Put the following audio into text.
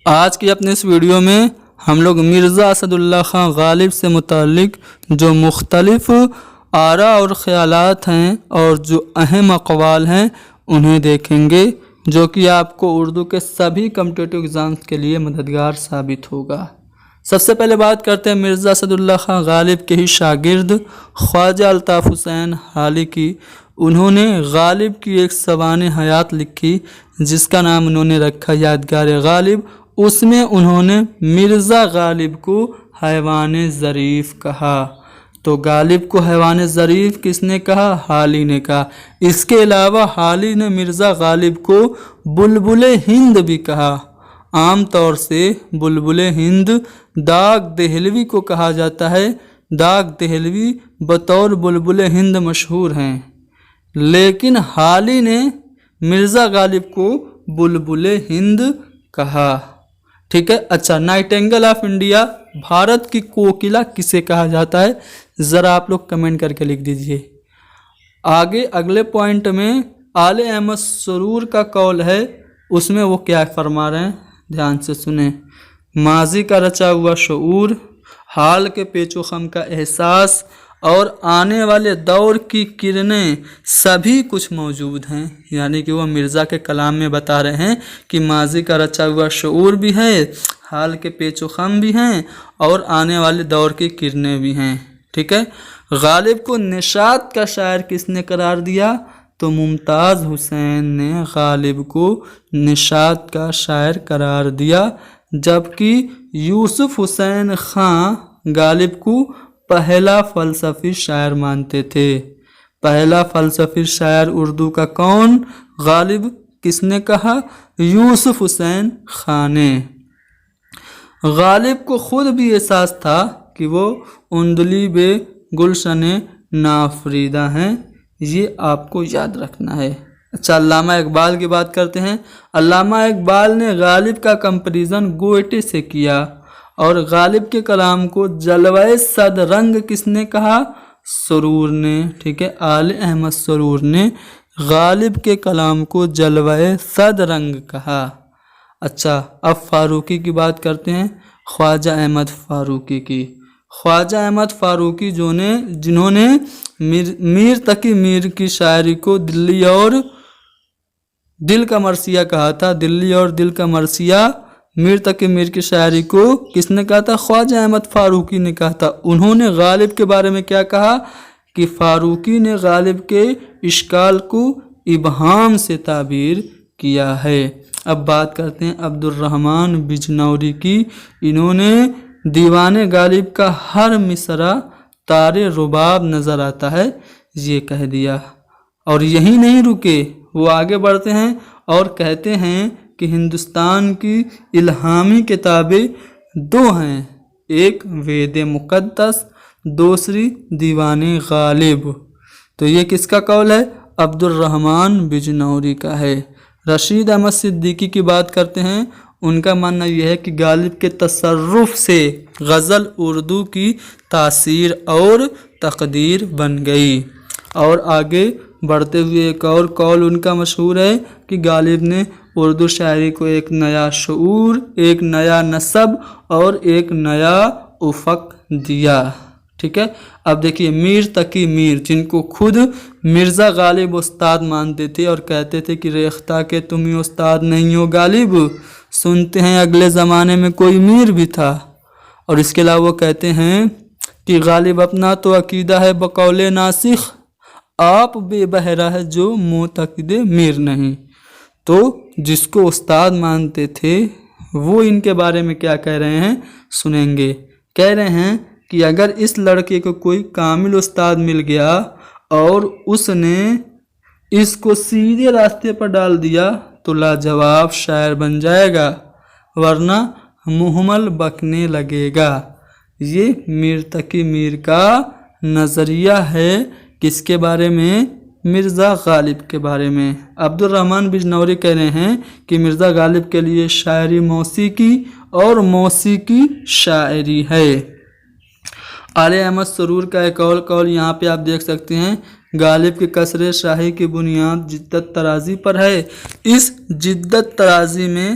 آج کی اپنے اس ویڈیو میں ہم لوگ مرزا اسد اللہ خان غالب سے متعلق جو مختلف آراء اور خیالات ہیں اور جو اہم اقوال ہیں انہیں دیکھیں گے، جو کہ آپ کو اردو کے سبھی کمپٹیٹیو ایگزامز کے لیے مددگار ثابت ہوگا۔ سب سے پہلے بات کرتے ہیں مرزا اسد اللہ خان غالب کے ہی شاگرد خواجہ الطاف حسین حالی کی۔ انہوں نے غالب کی ایک سوانح حیات لکھی جس کا نام انہوں نے رکھا یادگار غالب۔ اس میں انہوں نے مرزا غالب کو حیوان ظریف کہا۔ تو غالب کو حیوان ظریف کس نے کہا؟ حالی نے کہا۔ اس کے علاوہ حالی نے مرزا غالب کو بلبل ہند بھی کہا۔ عام طور سے بلبل ہند داغ دہلوی کو کہا جاتا ہے۔ داغ دہلوی بطور بلبل ہند مشہور ہیں، لیکن حالی نے مرزا غالب کو بلبل ہند کہا۔ ٹھیک ہے۔ اچھا، نائٹنگل آف انڈیا، بھارت کی کوکلا کسے کہا جاتا ہے؟ ذرا آپ لوگ کمنٹ کر کے لکھ دیجئے۔ آگے اگلے پوائنٹ میں آل احمد سرور کا قول ہے، اس میں وہ کیا فرما رہے ہیں، دھیان سے سنیں۔ ماضی کا رچا ہوا شعور، حال کے پیچ و خم کا احساس اور آنے والے دور کی کرنیں سبھی کچھ موجود ہیں۔ یعنی کہ وہ مرزا کے کلام میں بتا رہے ہیں کہ ماضی کا رچا ہوا شعور بھی ہے، حال کے پیچ و خم بھی ہیں اور آنے والے دور کی کرنیں بھی ہیں۔ ٹھیک ہے۔ غالب کو نشاط کا شاعر کس نے قرار دیا؟ تو ممتاز حسین نے غالب کو نشاط کا شاعر قرار دیا، جبکہ یوسف حسین خان غالب کو پہلا فلسفی شاعر مانتے تھے۔ پہلا فلسفی شاعر اردو کا کون؟ غالب کس نے کہا؟ یوسف حسین خان نے۔ غالب کو خود بھی احساس تھا کہ وہ عندلیب گلشن نافریدہ ہیں، یہ آپ کو یاد رکھنا ہے۔ اچھا، علامہ اقبال کی بات کرتے ہیں۔ علامہ اقبال نے غالب کا کمپیریزن گوئٹے سے کیا، اور غالب کے کلام کو جلوہ صد رنگ کس نے کہا؟ سرور نے۔ ٹھیک ہے، آل احمد سرور نے غالب کے کلام کو جلوہ صد رنگ کہا۔ اچھا، اب فاروقی کی بات کرتے ہیں، خواجہ احمد فاروقی کی۔ خواجہ احمد فاروقی جنہوں نے میر تقی میر کی شاعری کو دلی اور دل کا مرثیہ کہا تھا۔ دلی اور دل کا مرثیہ میر تقی میر کی شاعری کو کس نے کہا تھا؟ خواجہ احمد فاروقی نے کہا تھا۔ انہوں نے غالب کے بارے میں کیا کہا کہ فاروقی نے غالب کے اشکال کو ابہام سے تعبیر کیا ہے۔ اب بات کرتے ہیں عبد الرحمن بجنوری کی۔ انہوں نے دیوان غالب کا ہر مصرع تار رباب نظر آتا ہے، یہ کہہ دیا۔ اور یہی نہیں رکے، وہ آگے بڑھتے ہیں اور کہتے ہیں کہ ہندوستان کی الہامی کتابیں دو ہیں، ایک وید مقدس، دوسری دیوان غالب۔ تو یہ کس کا قول ہے؟ عبد الرحمن بجنوری کا ہے۔ رشید احمد صدیقی کی بات کرتے ہیں، ان کا ماننا یہ ہے کہ غالب کے تصرف سے غزل اردو کی تاثیر اور تقدیر بن گئی۔ اور آگے بڑھتے ہوئے ایک اور قول ان کا مشہور ہے کہ غالب نے اردو شاعری کو ایک نیا شعور، ایک نیا نسب اور ایک نیا افق دیا۔ ٹھیک ہے۔ اب دیکھیے میر تقی میر، جن کو خود مرزا غالب استاد مانتے تھے اور کہتے تھے کہ ریختہ کے تم ہی استاد نہیں ہو غالب، سنتے ہیں اگلے زمانے میں کوئی میر بھی تھا۔ اور اس کے علاوہ وہ کہتے ہیں کہ غالب اپنا تو عقیدہ ہے بقول ناسخ، آپ بے بہرہ ہے جو معتقد میر نہیں۔ تو جس کو استاد مانتے تھے وہ ان کے بارے میں کیا کہہ رہے ہیں، سنیں گے۔ کہہ رہے ہیں کہ اگر اس لڑکے کو کوئی کامل استاد مل گیا اور اس نے اس کو سیدھے راستے پر ڈال دیا تو لاجواب شاعر بن جائے گا، ورنہ مہمل بکنے لگے گا۔ یہ میر تقی میر کا نظریہ ہے، کس کے بارے میں؟ مرزا غالب کے بارے میں۔ عبد الرحمن بجنوری کہہ رہے ہیں کہ مرزا غالب کے لیے شاعری موسیقی اور موسیقی شاعری ہے۔ آل احمد سرور کا ایک اور قول یہاں پہ آپ دیکھ سکتے ہیں، غالب کی کسر شاہی کی بنیاد جدت ترازی پر ہے۔ اس جدت ترازی میں